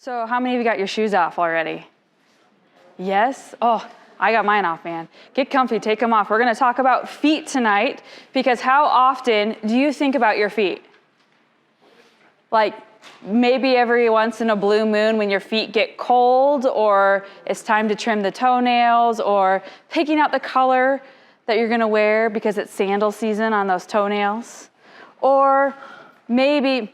So how many of you got your shoes off already? Yes? Oh, I got mine off, man. Get comfy, take them off. We're gonna talk about feet tonight because how often do you think about your feet? Like maybe every once in a blue moon when your feet get cold or it's time to trim the toenails or picking out the color that you're gonna wear because it's sandal season on those toenails. Or maybe,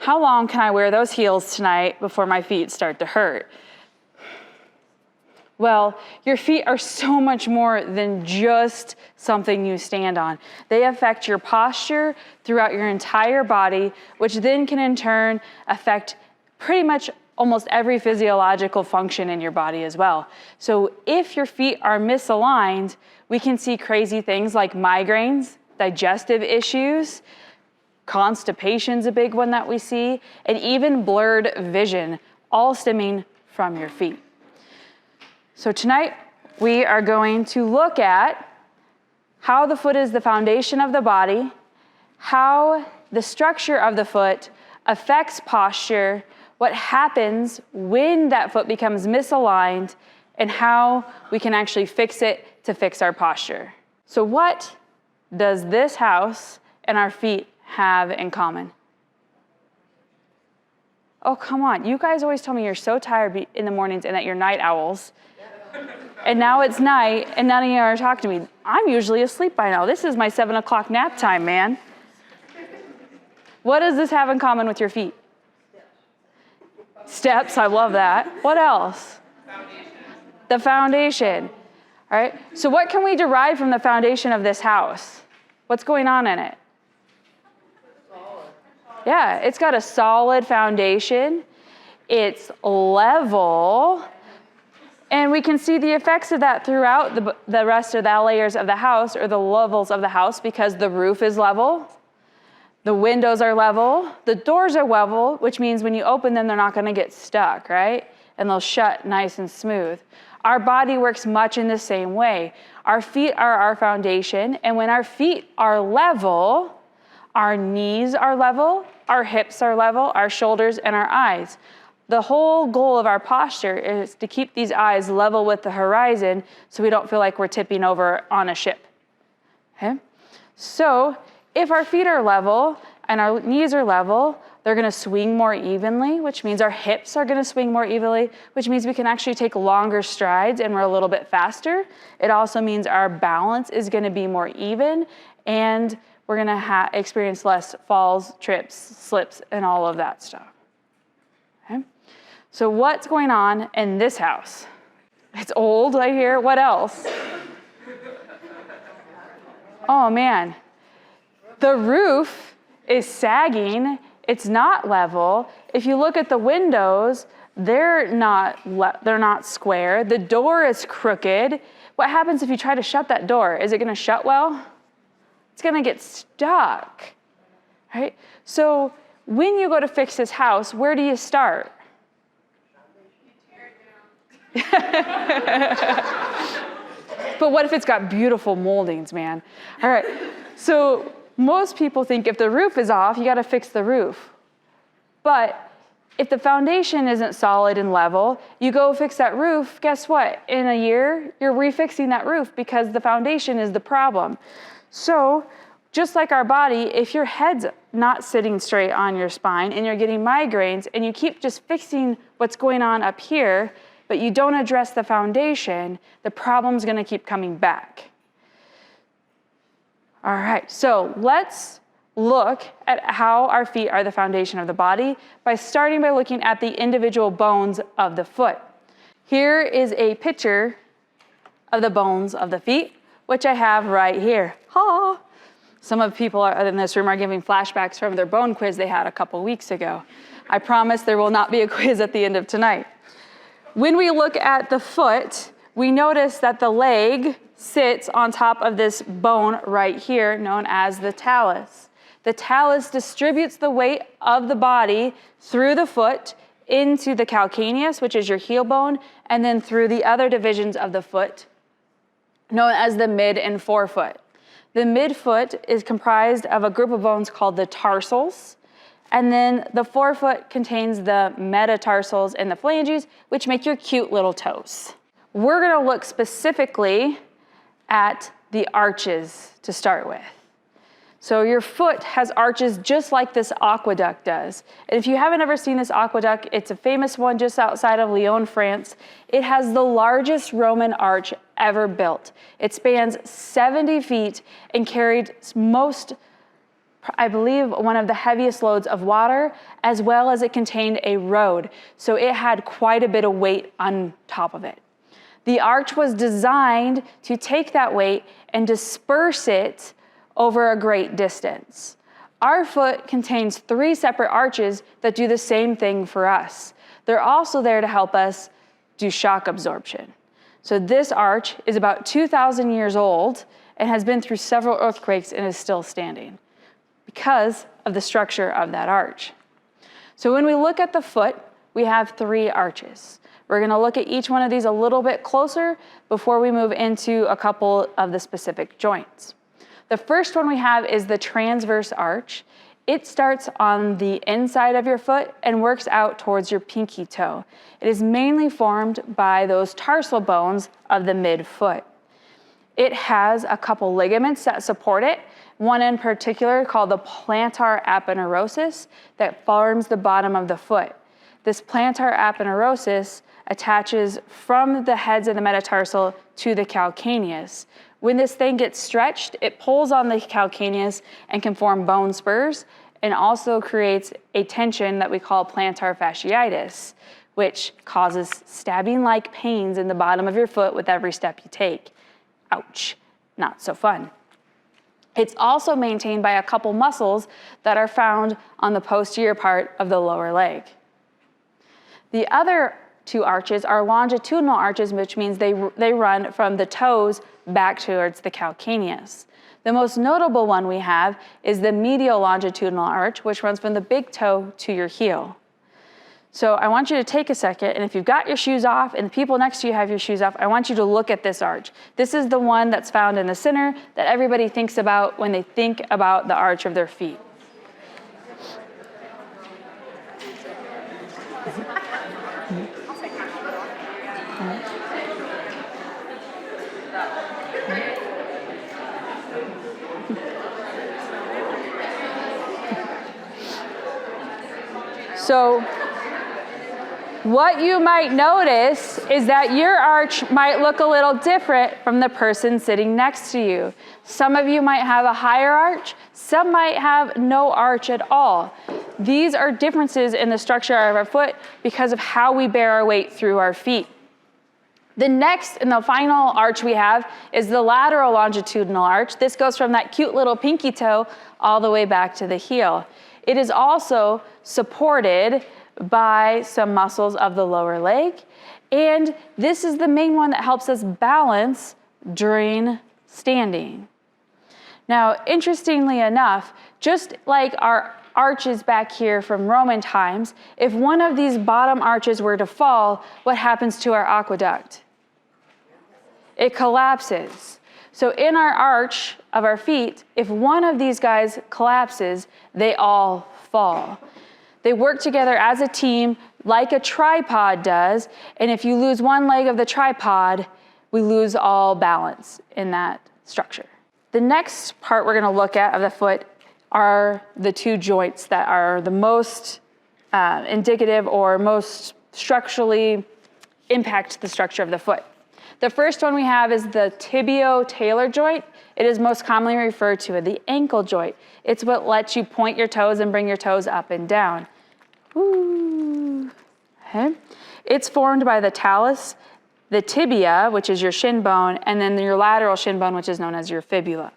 how long can I wear those heels tonight before my feet start to hurt? Well, your feet are so much more than just something you stand on. They affect your posture throughout your entire body, which then can in turn affect pretty much almost every physiological function in your body as well. So if your feet are misaligned, we can see crazy things like migraines, digestive issues, constipation's a big one that we see, and even blurred vision, all stemming from your feet. So tonight, we are going to look at how the foot is the foundation of the body, how the structure of the foot affects posture, what happens when that foot becomes misaligned, and how we can actually fix it to fix our posture. So what does this house and our feet have in common? Oh, come on. You guys always tell me you're so tired in the mornings and that you're night owls. And now it's night and none of you are talking to me. I'm usually asleep by now. This is my 7 o'clock nap time, man. What does this have in common with your feet? Steps, I love that. What else? Foundation. The foundation. All right. So what can we derive from the foundation of this house? What's going on in it? Yeah, it's got a solid foundation. It's level. And we can see the effects of that throughout the rest of the layers of the house or the levels of the house because the roof is level, the windows are level, the doors are level, which means when you open them, they're not gonna get stuck, right? And they'll shut nice and smooth. Our body works much in the same way. Our feet are our foundation, and when our feet are level, our knees are level, our hips are level, our shoulders and our eyes. The whole goal of our posture is to keep these eyes level with the horizon so we don't feel like we're tipping over on a ship. Okay? So if our feet are level and our knees are level, they're gonna swing more evenly, which means our hips are gonna swing more evenly, which means we can actually take longer strides and we're a little bit faster. It also means our balance is gonna be more even and we're gonna experience less falls, trips, slips, and all of that stuff. Okay? So what's going on in this house? It's old, I hear. What else? Oh man, the roof is sagging. It's not level. If you look at the windows, they're not square. The door is crooked. What happens if you try to shut that door? Is it gonna shut well? It's gonna get stuck, right? So when you go to fix this house, where do you start? But what if it's got beautiful moldings, man? All right, so most people think if the roof is off, you gotta fix the roof. But if the foundation isn't solid and level, you go fix that roof, guess what? In a year, you're refixing that roof because the foundation is the problem. So just like our body, if your head's not sitting straight on your spine and you're getting migraines and you keep just fixing what's going on up here, but you don't address the foundation, the problem's gonna keep coming back. All right, so let's look at how our feet are the foundation of the body by starting by looking at the individual bones of the foot. Here is a picture of the bones of the feet, which I have right here. Ha! Some of the people in this room are giving flashbacks from their bone quiz they had a couple weeks ago. I promise there will not be a quiz at the end of tonight. When we look at the foot, we notice that the leg sits on top of this bone right here known as the talus. The talus distributes the weight of the body through the foot into the calcaneus, which is your heel bone, and then through the other divisions of the foot, known as the mid and forefoot. The midfoot is comprised of a group of bones called the tarsals, And then the forefoot contains the metatarsals and the phalanges, which make your cute little toes. We're gonna look specifically at the arches to start with. So your foot has arches just like this aqueduct does. And if you haven't ever seen this aqueduct, it's a famous one just outside of Lyon, France. It has the largest Roman arch ever built. It spans 70 feet and carried I believe, one of the heaviest loads of water, as well as it contained a road. So it had quite a bit of weight on top of it. The arch was designed to take that weight and disperse it over a great distance. Our foot contains 3 separate arches that do the same thing for us. They're also there to help us do shock absorption. So this arch is about 2,000 years old and has been through several earthquakes and is still standing because of the structure of that arch. So when we look at the foot, we have 3 arches. We're gonna look at each one of these a little bit closer before we move into a couple of the specific joints. The first one we have is the transverse arch. It starts on the inside of your foot and works out towards your pinky toe. It is mainly formed by those tarsal bones of the midfoot. It has a couple ligaments that support it, one in particular called the plantar aponeurosis that forms the bottom of the foot. This plantar aponeurosis attaches from the heads of the metatarsal to the calcaneus. When this thing gets stretched, it pulls on the calcaneus and can form bone spurs, and also creates a tension that we call plantar fasciitis, which causes stabbing-like pains in the bottom of your foot with every step you take. Ouch, not so fun. It's also maintained by a couple muscles that are found on the posterior part of the lower leg. The other 2 arches are longitudinal arches, which means they run from the toes back towards the calcaneus. The most notable one we have is the medial longitudinal arch, which runs from the big toe to your heel. So I want you to take a second, and if you've got your shoes off and the people next to you have your shoes off, I want you to look at this arch. This is the one that's found in the center that everybody thinks about when they think about the arch of their feet. So what you might notice is that your arch might look a little different from the person sitting next to you. Some of you might have a higher arch, some might have no arch at all. These are differences in the structure of our foot because of how we bear our weight through our feet. The next and the final arch we have is the lateral longitudinal arch. This goes from that cute little pinky toe all the way back to the heel. It is also supported by some muscles of the lower leg, and this is the main one that helps us balance during standing. Now, interestingly enough, just like our arches back here from Roman times, if one of these bottom arches were to fall, what happens to our aqueduct? It collapses. So in our arch of our feet, if one of these guys collapses, they all fall. They work together as a team like a tripod does, and if you lose one leg of the tripod, we lose all balance in that structure. The next part we're gonna look at of the foot are the 2 joints that are the most indicative or most structurally impact the structure of the foot. The first one we have is the tibio-talar joint. It is most commonly referred to as the ankle joint. It's what lets you point your toes and bring your toes up and down. Ooh. Okay. It's formed by the talus, the tibia, which is your shin bone, and then your lateral shin bone, which is known as your fibula.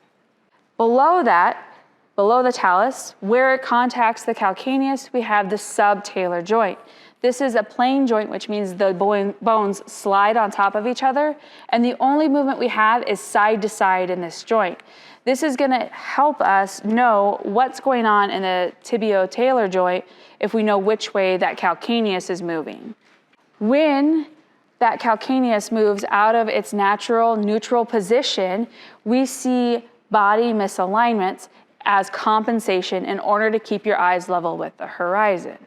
Below that, below the talus, where it contacts the calcaneus, we have the subtalar joint. This is a plane joint, which means the bones slide on top of each other, and the only movement we have is side to side in this joint. This is gonna help us know what's going on in the tibio-talar joint if we know which way that calcaneus is moving. When that calcaneus moves out of its natural neutral position, we see body misalignments as compensation in order to keep your eyes level with the horizon.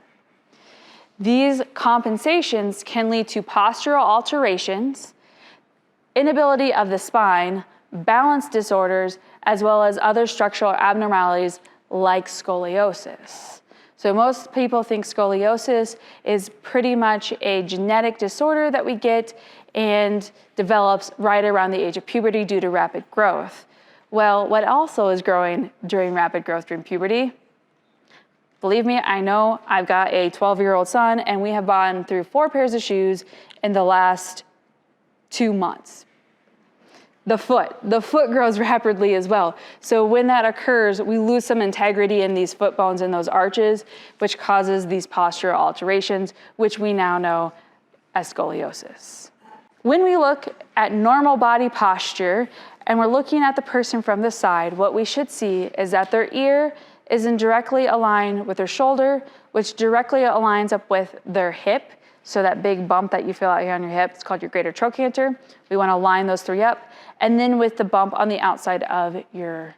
These compensations can lead to postural alterations, inability of the spine, balance disorders, as well as other structural abnormalities like scoliosis. So most people think scoliosis is pretty much a genetic disorder that we get and develops right around the age of puberty due to rapid growth. Well, what also is growing during rapid growth during puberty? Believe me, I know. I've got a 12-year-old son, and we have gone through 4 pairs of shoes in the last 2 months. The foot grows rapidly as well. So when that occurs, we lose some integrity in these foot bones and those arches, which causes these postural alterations, which we now know as scoliosis. When we look at normal body posture, and we're looking at the person from the side, what we should see is that their ear is directly aligned with their shoulder, which directly aligns up with their hip. So that big bump that you feel out here on your hip, it's called your greater trochanter. We want to line those 3 up. And then with the bump on the outside of your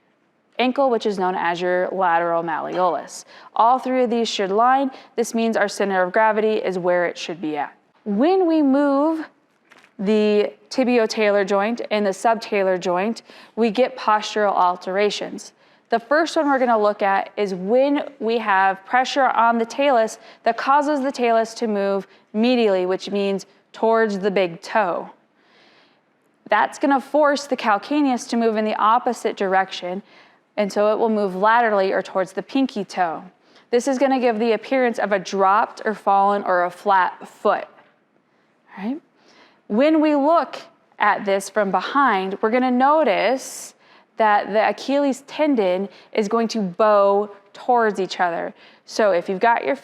ankle, which is known as your lateral malleolus. All 3 of these should line. This means our center of gravity is where it should be at. When we move the tibio-talar joint and the subtalar joint, we get postural alterations. The first one we're going to look at is when we have pressure on the talus that causes the talus to move medially, which means towards the big toe. That's going to force the calcaneus to move in the opposite direction, and so it will move laterally or towards the pinky toe. This is going to give the appearance of a dropped or fallen or a flat foot. All right? When we look at this from behind, we're going to notice that the Achilles tendon is going to bow towards each other. So if you've got your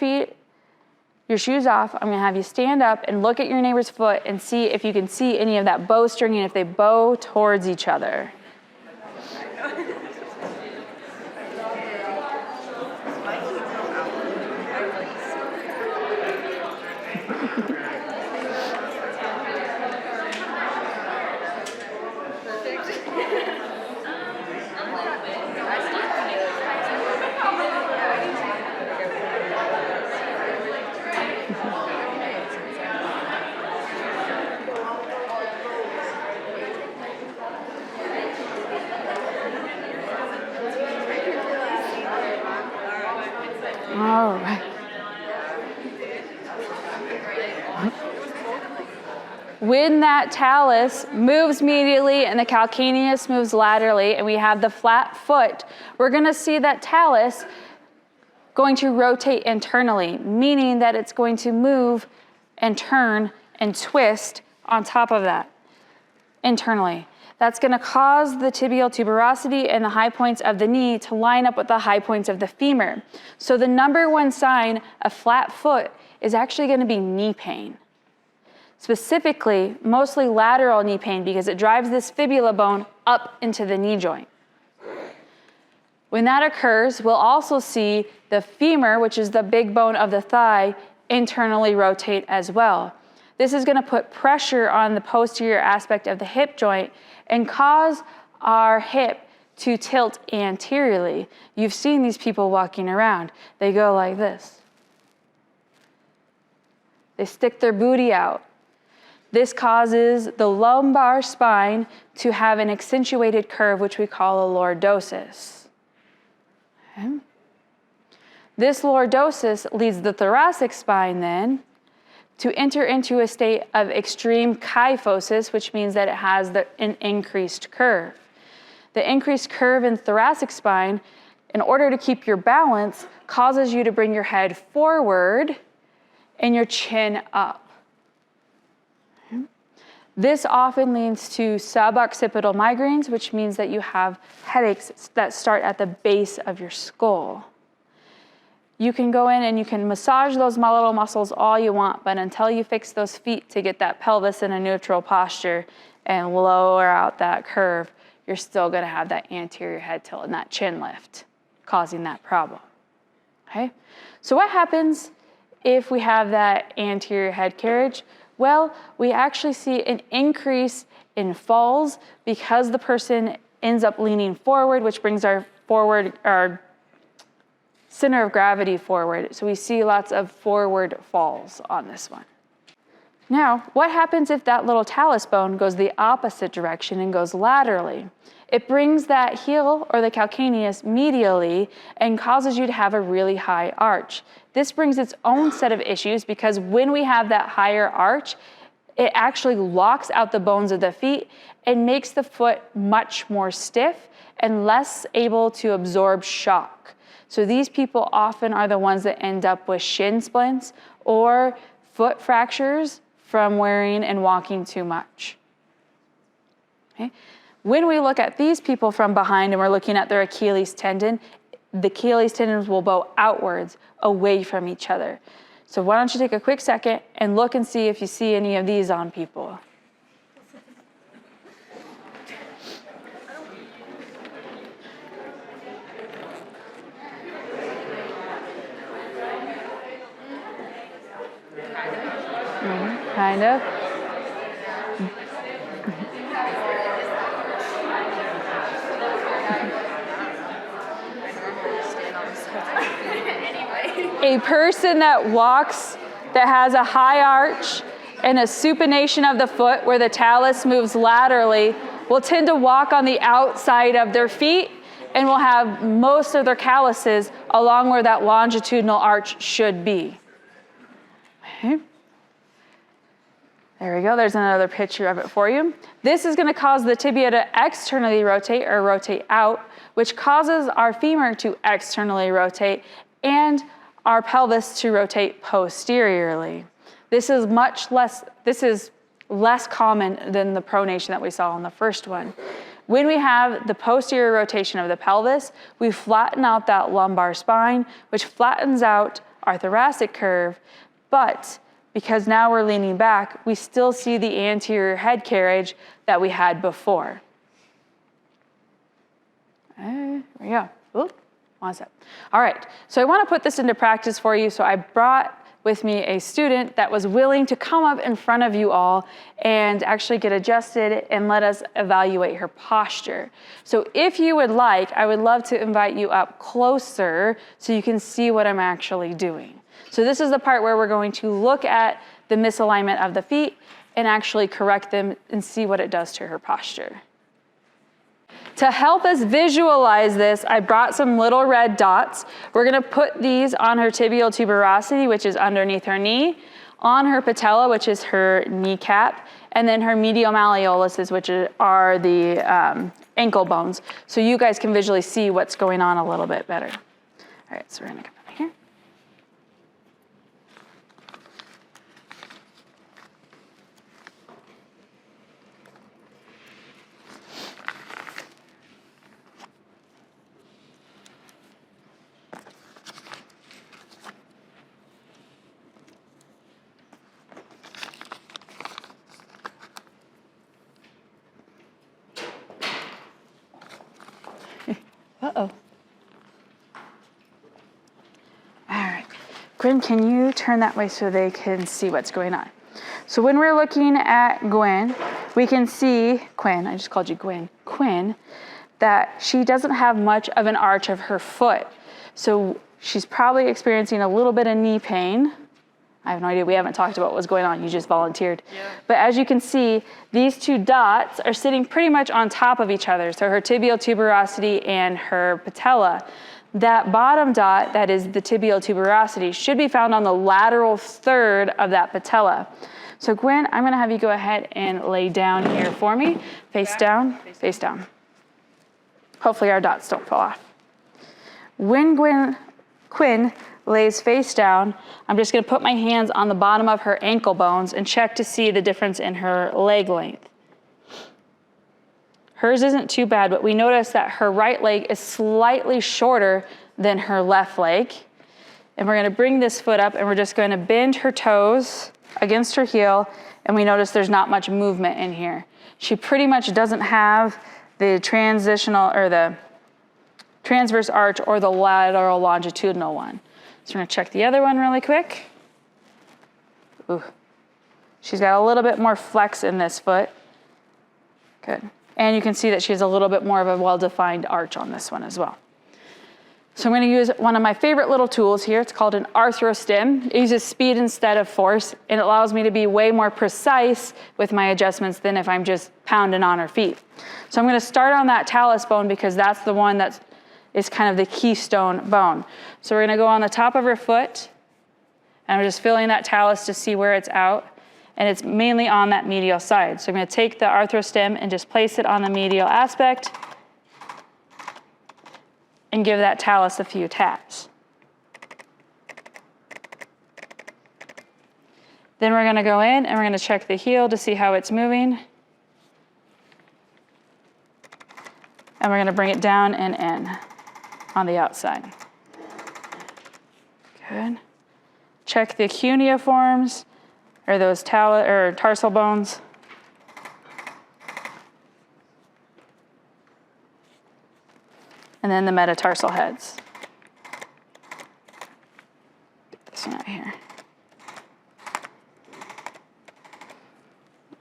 shoes off, I'm gonna have you stand up and look at your neighbor's foot and see if you can see any of that bowstring and if they bow towards each other. All right. When that talus moves medially and the calcaneus moves laterally and we have the flat foot, we're going to see that talus going to rotate internally, meaning that it's going to move and turn and twist on top of that internally. That's going to cause the tibial tuberosity and the high points of the knee to line up with the high points of the femur. So the number 1 sign of flat foot is actually going to be knee pain. Specifically, mostly lateral knee pain because it drives this fibula bone up into the knee joint. When that occurs, we'll also see the femur, which is the big bone of the thigh, internally rotate as well. This is going to put pressure on the posterior aspect of the hip joint and cause our hip to tilt anteriorly. You've seen these people walking around. They go like this. They stick their booty out. This causes the lumbar spine to have an accentuated curve, which we call a lordosis. Okay. This lordosis leads the thoracic spine then to enter into a state of extreme kyphosis, which means that it has an increased curve. The increased curve in thoracic spine, in order to keep your balance, causes you to bring your head forward and your chin up. Okay. This often leads to suboccipital migraines, which means that you have headaches that start at the base of your skull. You can go in and you can massage those little muscles all you want, but until you fix those feet to get that pelvis in a neutral posture and lower out that curve, you're still going to have that anterior head tilt and that chin lift, causing that problem. Okay? So what happens if we have that anterior head carriage? Well, we actually see an increase in falls because the person ends up leaning forward, which brings our forward, or center of gravity forward. So we see lots of forward falls on this one. Now, what happens if that little talus bone goes the opposite direction and goes laterally? It brings that heel or the calcaneus medially and causes you to have a really high arch. This brings its own set of issues because when we have that higher arch, it actually locks out the bones of the feet and makes the foot much more stiff and less able to absorb shock. So these people often are the ones that end up with shin splints or foot fractures from wearing and walking too much. Okay? When we look at these people from behind and we're looking at their Achilles tendon, the Achilles tendons will bow outwards, away from each other. So why don't you take a quick second and look and see if you see any of these on people. Kind of. A person that walks, that has a high arch and a supination of the foot where the talus moves laterally will tend to walk on the outside of their feet and will have most of their calluses along where that longitudinal arch should be. Okay. There we go, there's another picture of it for you. This is gonna cause the tibia to externally rotate or rotate out, which causes our femur to externally rotate and our pelvis to rotate posteriorly. This is less common than the pronation that we saw in the first one. When we have the posterior rotation of the pelvis, we flatten out that lumbar spine, which flattens out our thoracic curve, but because now we're leaning back, we still see the anterior head carriage that we had before. There we go. Oop, one sec. All right, so I want to put this into practice for you, so I brought with me a student that was willing to come up in front of you all and actually get adjusted and let us evaluate her posture. So if you would like, I would love to invite you up closer so you can see what I'm actually doing. So this is the part where we're going to look at the misalignment of the feet and actually correct them and see what it does to her posture. To help us visualize this, I brought some little red dots. We're gonna put these on her tibial tuberosity, which is underneath her knee, on her patella, which is her kneecap, and then her medial malleoluses, which are the ankle bones. So you guys can visually see what's going on a little bit better. All right, so we're gonna come over here. Uh-oh. All right. Gwen, can you turn that way so they can see what's going on? So when we're looking at Gwen, we can see, Quinn, I just called you Gwen, Quinn, that she doesn't have much of an arch of her foot. So she's probably experiencing a little bit of knee pain. I have no idea, we haven't talked about what's going on, you just volunteered. Yeah. But as you can see, these two dots are sitting pretty much on top of each other. So her tibial tuberosity and her patella. That bottom dot, that is the tibial tuberosity, should be found on the lateral third of that patella. So Gwen, I'm gonna have you go ahead and lay down here for me. Face down, face down. Hopefully our dots don't fall off. When Quinn lays face down, I'm just gonna put my hands on the bottom of her ankle bones and check to see the difference in her leg length. Hers isn't too bad, but we notice that her right leg is slightly shorter than her left leg. And we're gonna bring this foot up and we're just gonna bend her toes against her heel, and we notice there's not much movement in here. She pretty much doesn't have the transitional or the transverse arch or the lateral longitudinal one. So we're gonna check the other one really quick. Ooh. She's got a little bit more flex in this foot. Good. And you can see that she has a little bit more of a well-defined arch on this one as well. So I'm going to use one of my favorite little tools here. It's called an arthrostim. It uses speed instead of force, and it allows me to be way more precise with my adjustments than if I'm just pounding on her feet. So I'm going to start on that talus bone because that's the one that is kind of the keystone bone. So we're going to go on the top of her foot, and I'm just feeling that talus to see where it's out, and it's mainly on that medial side. So I'm going to take the arthrostim and just place it on the medial aspect and give that talus a few taps. Then we're going to go in and we're going to check the heel to see how it's moving. And we're going to bring it down and in on the outside. Good. Check the cuneiforms, or those tarsal bones. And then the metatarsal heads. Get this one out here.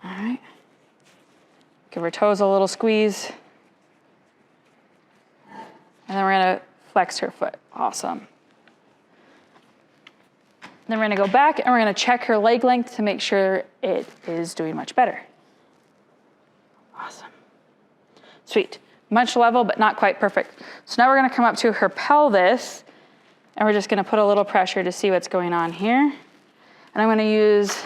All right. Give her toes a little squeeze. And then we're going to flex her foot. Awesome. Then we're going to go back and we're going to check her leg length to make sure it is doing much better. Awesome. Sweet. Much level, but not quite perfect. So now we're going to come up to her pelvis, and we're just going to put a little pressure to see what's going on here. And I'm going to use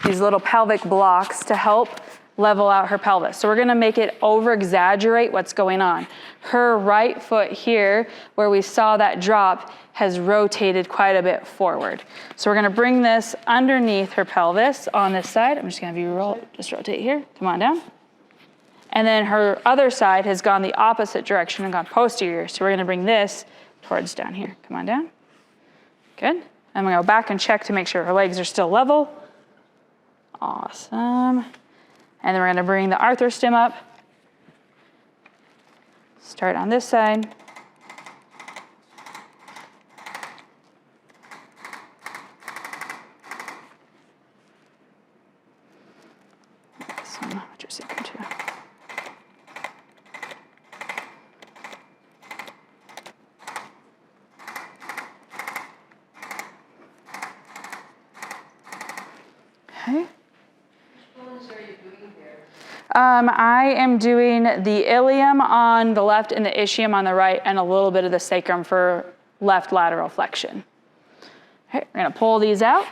these little pelvic blocks to help level out her pelvis. So we're going to make it over-exaggerate what's going on. Her right foot here, where we saw that drop, has rotated quite a bit forward. So we're going to bring this underneath her pelvis on this side. I'm just going to have you just rotate here. Come on down. And then her other side has gone the opposite direction and gone posterior. So we're going to bring this towards down here. Come on down. Good. I'm going to go back and check to make sure her legs are still level. Awesome. And then we're going to bring the arthrostim up. Start on this side. This one, what's your secret too? Okay. I am doing the ilium on the left and the ischium on the right, and a little bit of the sacrum for left lateral flexion. Okay, we're going to pull these out.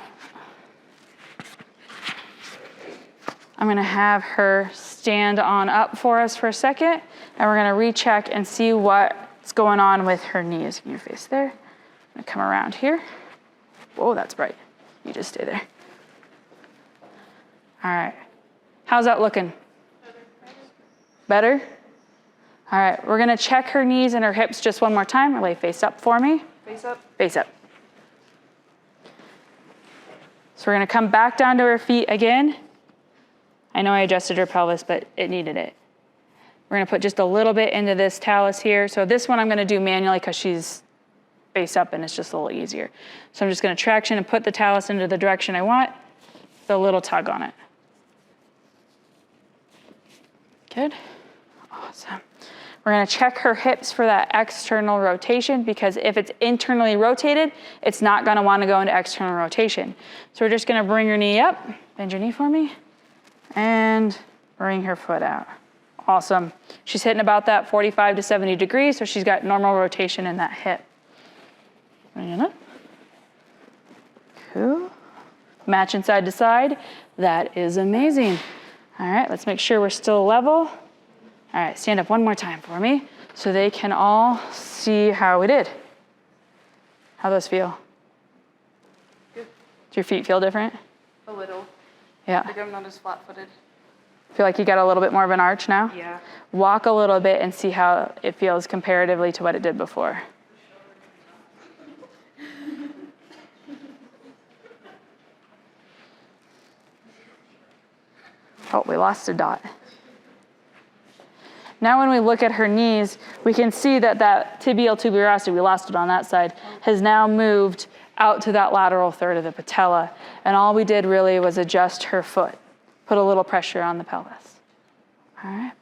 I'm going to have her stand on up for us for a second, and we're going to recheck and see what's going on with her knees. Can you face there? I'm going to come around here. Whoa, that's bright. You just stay there. All right. How's that looking? Better? All right, we're gonna check her knees and her hips just one more time. Lay face up for me. Face up. Face up. So we're gonna come back down to her feet again. I know I adjusted her pelvis, but it needed it. We're gonna put just a little bit into this talus here. So this one I'm gonna do manually because she's face up and it's just a little easier. So I'm just gonna traction and put the talus into the direction I want with a little tug on it. Good. Awesome. We're going to check her hips for that external rotation, because if it's internally rotated, it's not going to want to go into external rotation. So we're just going to bring her knee up, bend your knee for me, and bring her foot out. Awesome. She's hitting about that 45 to 70 degrees, so she's got normal rotation in that hip. Bring it up. Cool. Matching side to side. That is amazing. All right, let's make sure we're still level. All right, stand up one more time for me so they can all see how we did. How those feel? Good. Do your feet feel different? A little. Yeah. Like I'm not as flat-footed. Feel like you got a little bit more of an arch now? Yeah. Walk a little bit and see how it feels comparatively to what it did before. Oh, we lost a dot. Now when we look at her knees, we can see that that tibial tuberosity, we lost it on that side, has now moved out to that lateral third of the patella. And all we did really was adjust her foot, put a little pressure on the pelvis. All right.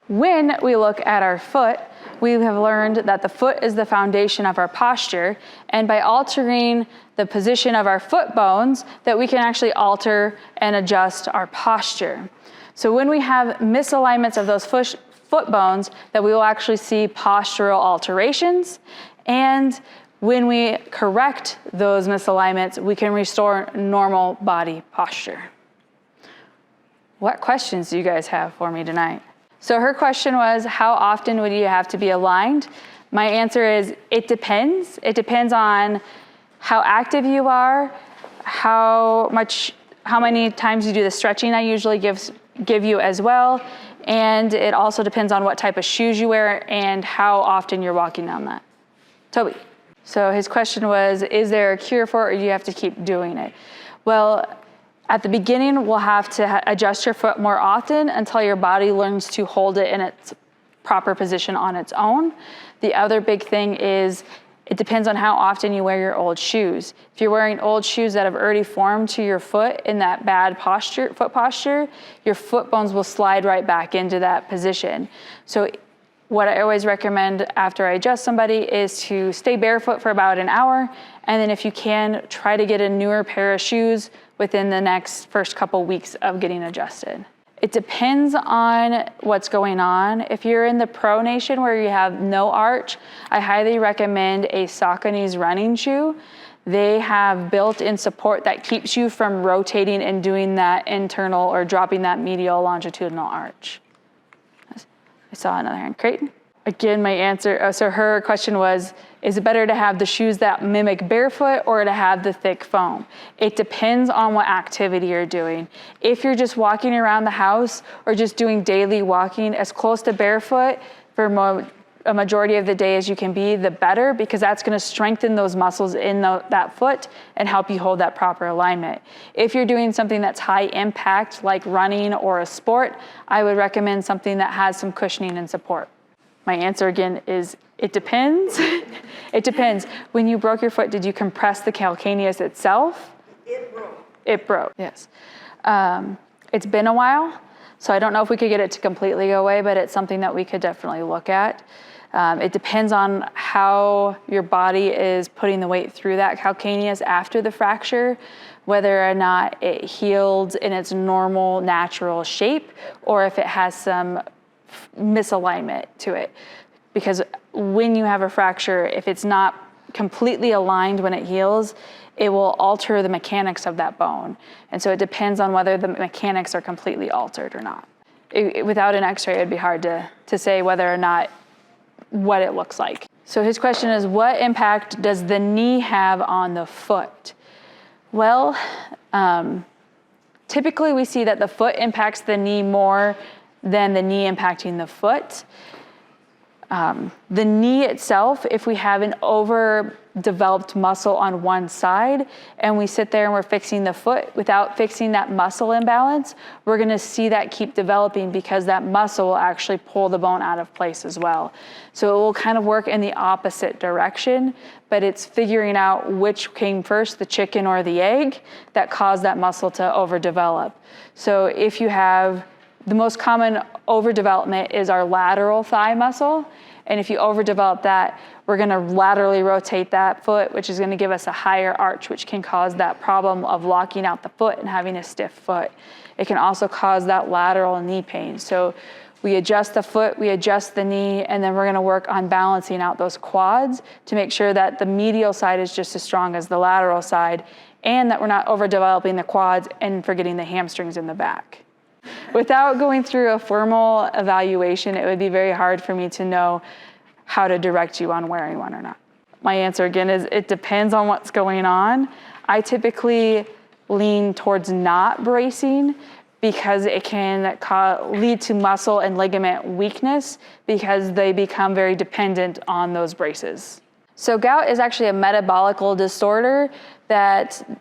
When we look at our foot, we have learned that the foot is the foundation of our posture, and by altering the position of our foot bones, that we can actually alter and adjust our posture. So when we have misalignments of those foot bones, that we will actually see postural alterations, and when we correct those misalignments, we can restore normal body posture. What questions do you guys have for me tonight? So her question was, how often would you have to be aligned? My answer is, it depends. It depends on how active you are, how many times you do the stretching I usually give you as well, and it also depends on what type of shoes you wear and how often you're walking on that. Toby. So his question was, is there a cure for it, or do you have to keep doing it? Well, at the beginning, we'll have to adjust your foot more often until your body learns to hold it in its proper position on its own. The other big thing is, it depends on how often you wear your old shoes. If you're wearing old shoes that have already formed to your foot in that bad foot posture, your foot bones will slide right back into that position. So what I always recommend after I adjust somebody is to stay barefoot for about an hour, and then if you can, try to get a newer pair of shoes within the first couple weeks of getting adjusted. It depends on what's going on. If you're in the pronation where you have no arch, I highly recommend a Saucony's running shoe. They have built-in support that keeps you from rotating and doing that internal or dropping that medial longitudinal arch. I saw another hand. Creighton? Again, my answer, so her question was, is it better to have the shoes that mimic barefoot or to have the thick foam? It depends on what activity you're doing. If you're just walking around the house or just doing daily walking, as close to barefoot for a majority of the day as you can be, the better, because that's gonna strengthen those muscles in that foot and help you hold that proper alignment. If you're doing something that's high impact, like running or a sport, I would recommend something that has some cushioning and support. My answer again is, it depends. It depends. When you broke your foot, did you compress the calcaneus itself? It broke. It broke, yes. It's been a while, so I don't know if we could get it to completely go away, but it's something that we could definitely look at. It depends on how your body is putting the weight through that calcaneus after the fracture, whether or not it healed in its normal, natural shape, or if it has some misalignment to it. Because when you have a fracture, if it's not completely aligned when it heals, it will alter the mechanics of that bone. And so it depends on whether the mechanics are completely altered or not. Without an x-ray, it'd be hard to say whether or not what it looks like. So his question is, what impact does the knee have on the foot? Well, typically we see that the foot impacts the knee more than the knee impacting the foot. The knee itself, if we have an overdeveloped muscle on one side and we sit there and we're fixing the foot without fixing that muscle imbalance, we're gonna see that keep developing because that muscle will actually pull the bone out of place as well. So it will kind of work in the opposite direction, but it's figuring out which came first, the chicken or the egg, that caused that muscle to overdevelop. So if you have, the most common overdevelopment is our lateral thigh muscle. And if you overdevelop that, we're gonna laterally rotate that foot, which is gonna give us a higher arch, which can cause that problem of locking out the foot and having a stiff foot. It can also cause that lateral knee pain. So we adjust the foot, we adjust the knee, and then we're gonna work on balancing out those quads to make sure that the medial side is just as strong as the lateral side, and that we're not overdeveloping the quads and forgetting the hamstrings in the back. Without going through a formal evaluation, it would be very hard for me to know how to direct you on wearing one or not. My answer again is, it depends on what's going on. I typically lean towards not bracing because it can lead to muscle and ligament weakness because they become very dependent on those braces. So gout is actually a metabolical disorder that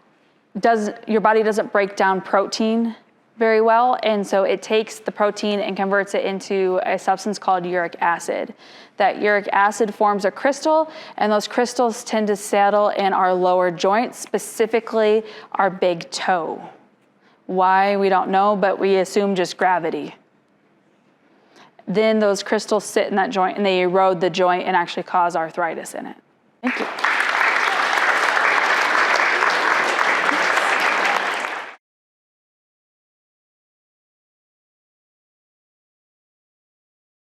your body doesn't break down protein very well, and so it takes the protein and converts it into a substance called uric acid. That uric acid forms a crystal, and those crystals tend to settle in our lower joints, specifically our big toe. Why, we don't know, but we assume just gravity. then those crystals sit in that joint and they erode the joint and actually cause arthritis in it. Thank you.